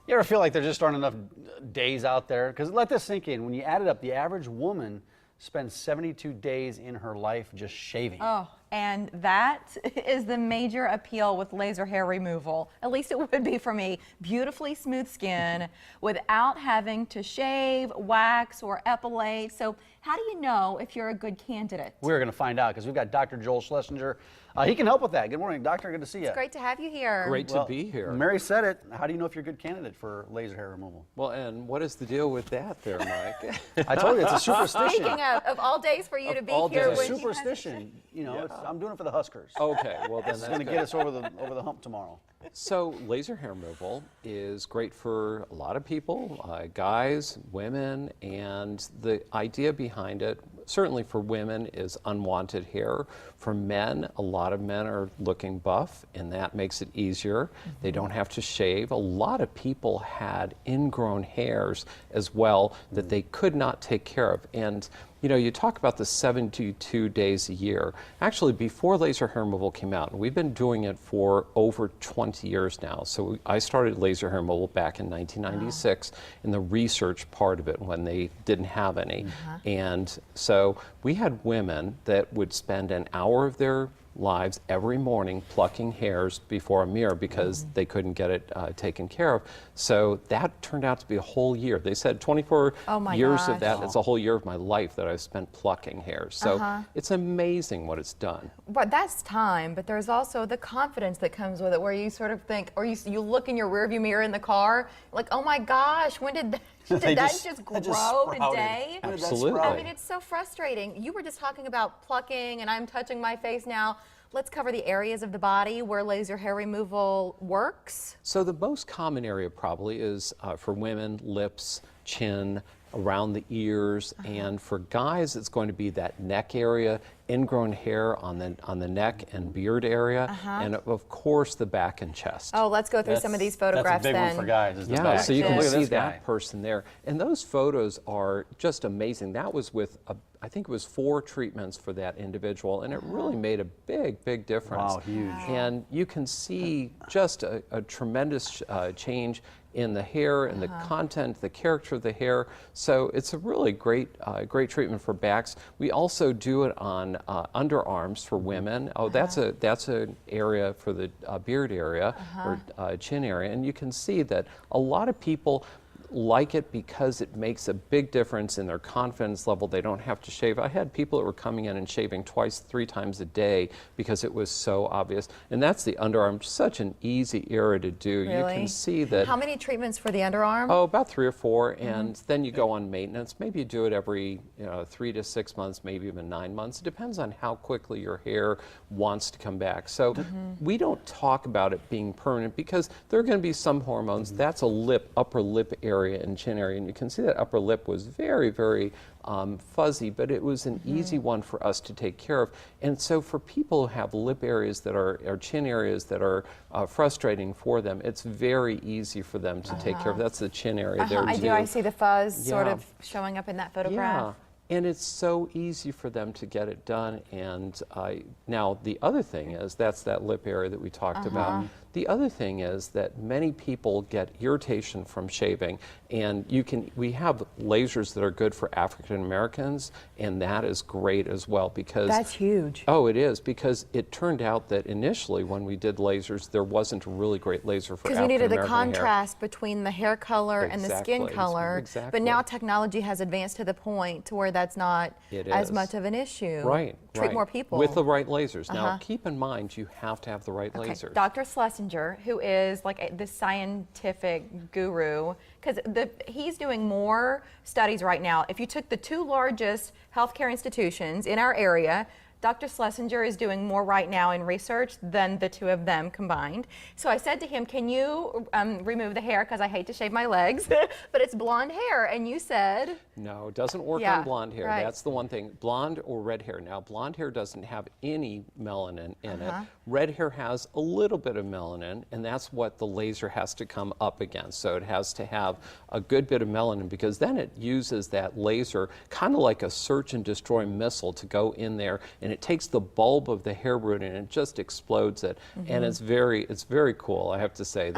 You ever feel like there just aren't enough days out there? Because let this sink in. When you add it up, the average woman spends 72 days in her life just shaving. Oh, and that is the major appeal with laser hair removal. At least it would be for me. Beautifully smooth skin without having to shave, wax, or epilate. So how do you know if you're a good candidate? We're going to find out because we've got Dr. Joel Schlessinger. He can help with that. Good morning, doctor. Good to see you. It's great to have you here. Great to be here. Mary said it. How do you know if you're a good candidate for laser hair removal? Well, and what is the deal with that there, Mike? I told you, it's a superstition. Speaking of all days for you to be here. It's a superstition. You know, I'm doing it for the Huskers. Okay, well then It's going to get us over the hump tomorrow. So laser hair removal is great for a lot of people, guys, women, and the idea behind it, certainly for women, is unwanted hair. For men, a lot of men are looking buff, and that makes it easier. They don't have to shave. A lot of people had ingrown hairs as well that they could not take care of. And you know, you talk about the 72 days a year. Actually, before laser hair removal came out, and we've been doing it for over 20 years now. So I started laser hair removal back in 1996 in the research part of it when they didn't have any. And so we had women that would spend an hour of their lives every morning plucking hairs before a mirror because they couldn't get it taken care of. So that turned out to be a whole year. They said 24 years of that. It's a whole year of my life that I've spent plucking hairs. So it's amazing what it's done. But that's time, but there's also the confidence that comes with it where you sort of think, or you look in your rearview mirror in the car, like, oh my gosh, when did that? Did that just grow today? Absolutely. I mean, it's so frustrating. You were just talking about plucking, and I'm touching my face now. Let's cover the areas of the body where laser hair removal works. So the most common area probably is for women, lips, chin, around the ears, and for guys it's going to be that neck area, ingrown hair on the neck and beard area, and of course the back and chest. Oh, let's go through some of these photographs then. That's a big one for guys, is the back. So you can see that guy. person there. And those photos are just amazing. That was with, I think it was 4 treatments for that individual, and it really made a big, big difference. Wow, huge. And you can see just a tremendous change in the hair and the content, the character of the hair. So it's a really great, great treatment for backs. We also do it on underarms for women. Oh, that's an area for the beard area or chin area, and you can see that a lot of people like it because it makes a big difference in their confidence level. They don't have to shave. I had people that were coming in and shaving 2-3 times a day because it was so obvious. And that's the underarm, such an easy area to do. Really? You can see that. How many treatments for the underarm? Oh, about 3 or 4, and then you go on maintenance. Maybe you do it every 3 to 6 months, maybe even 9 months. It depends on how quickly your hair wants to come back. So we don't talk about it being permanent because there are going to be some hormones. That's a upper lip area and chin area, and you can see that upper lip was very, very fuzzy, but it was an easy one for us to take care of. And so for people who have lip areas that are, or chin areas that are frustrating for them, it's very easy for them to take care of. That's the chin area there too. I see the fuzz sort of showing up in that photograph. And it's so easy for them to get it done. And now the other thing is, that's that lip area that we talked about. The other thing is that many people get irritation from shaving, and we have lasers that are good for African Americans, and that is great as well because that's huge. Oh, it is, because it turned out that initially when we did lasers, there wasn't a really great laser for African American hair. Because you needed the contrast between the hair color and the skin color. But now technology has advanced to the point to where that's not as much of an issue. Right. Treat more people. With the right lasers. Now, keep in mind, you have to have the right lasers. Dr. Schlessinger, who is like the scientific guru, because he's doing more studies right now. If you took the 2 largest healthcare institutions in our area, Dr. Schlessinger is doing more right now in research than the 2 of them combined. So I said to him, can you remove the hair, because I hate to shave my legs, but it's blonde hair. And you said? No, it doesn't work on blonde hair. That's the one thing. Blonde or red hair. Now, blonde hair doesn't have any melanin in it. Red hair has a little bit of melanin, and that's what the laser has to come up against. So it has to have a good bit of melanin, because then it uses that laser kind of like a search and destroy missile to go in there, and it takes the bulb of the hair root and it just explodes it. And it's very cool, I have to say.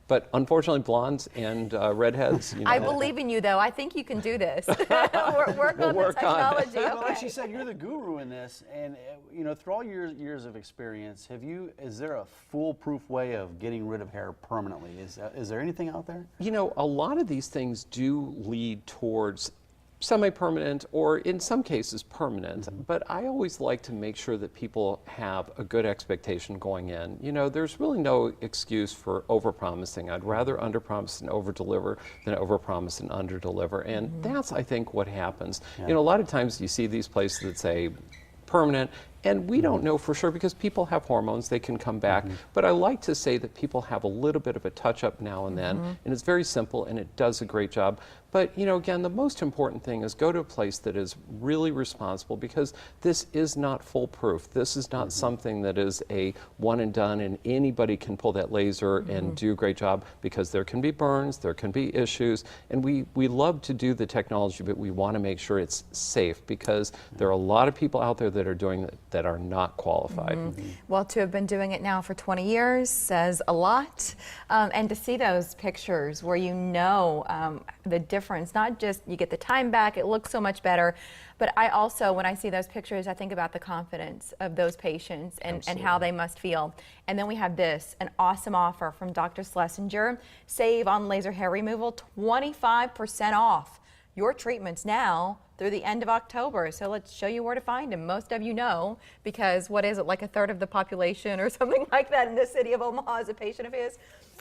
But unfortunately, blondes and redheads, you know. I believe in you, though. I think you can do this. Work on the technology. Well, like Okay. she said, you're the guru in this, and you know, through all your years of experience, is there a foolproof way of getting rid of hair permanently? Is there anything out there? You know, a lot of these things do lead towards semi-permanent or in some cases permanent, but I always like to make sure that people have a good expectation going in. You know, there's really no excuse for overpromising. I'd rather underpromise and overdeliver than overpromise and underdeliver, and that's, I think, what happens. You know, a lot of times you see these places that say permanent, and we don't know for sure because people have hormones, they can come back. But I like to say that people have a little bit of a touch-up now and then, and it's very simple and it does a great job. But, you know, again, the most important thing is go to a place that is really responsible, because this is not foolproof. This is not something that is a one and done and anybody can pull that laser and do a great job, because there can be burns, there can be issues, and we love to do the technology, but we want to make sure it's safe, because there are a lot of people out there that are doing it that are not qualified. Well, to have been doing it now for 20 years says a lot. And to see those pictures where you know the difference, not just you get the time back, it looks so much better, but I also, when I see those pictures, I think about the confidence of those patients and how they must feel. And then we have this, an awesome offer from Dr. Schlessinger. Save on laser hair removal, 25% off your treatments now through the end of October. So let's show you where to find him. Most of you know, because what is it, like a third of the population or something like that in the city of Omaha is a patient of his.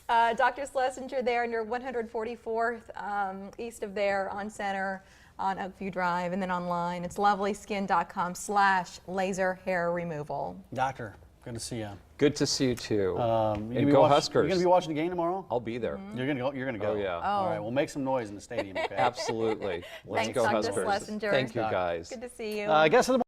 Dr. Schlessinger there near 144th east of there on Center on Oakview Drive, and then online. It's lovelyskin.com/laser hair removal. Doctor, good to see you. Good to see you too. And go Huskers. You're going to be watching the game tomorrow? I'll be there. You're going to go? You're going to go? Oh, yeah. All right, we'll make some noise in the stadium, okay? Absolutely. Let's Thanks, go Dr. Huskers. Schlessinger. Thank you, guys. Good to see you. Guest of the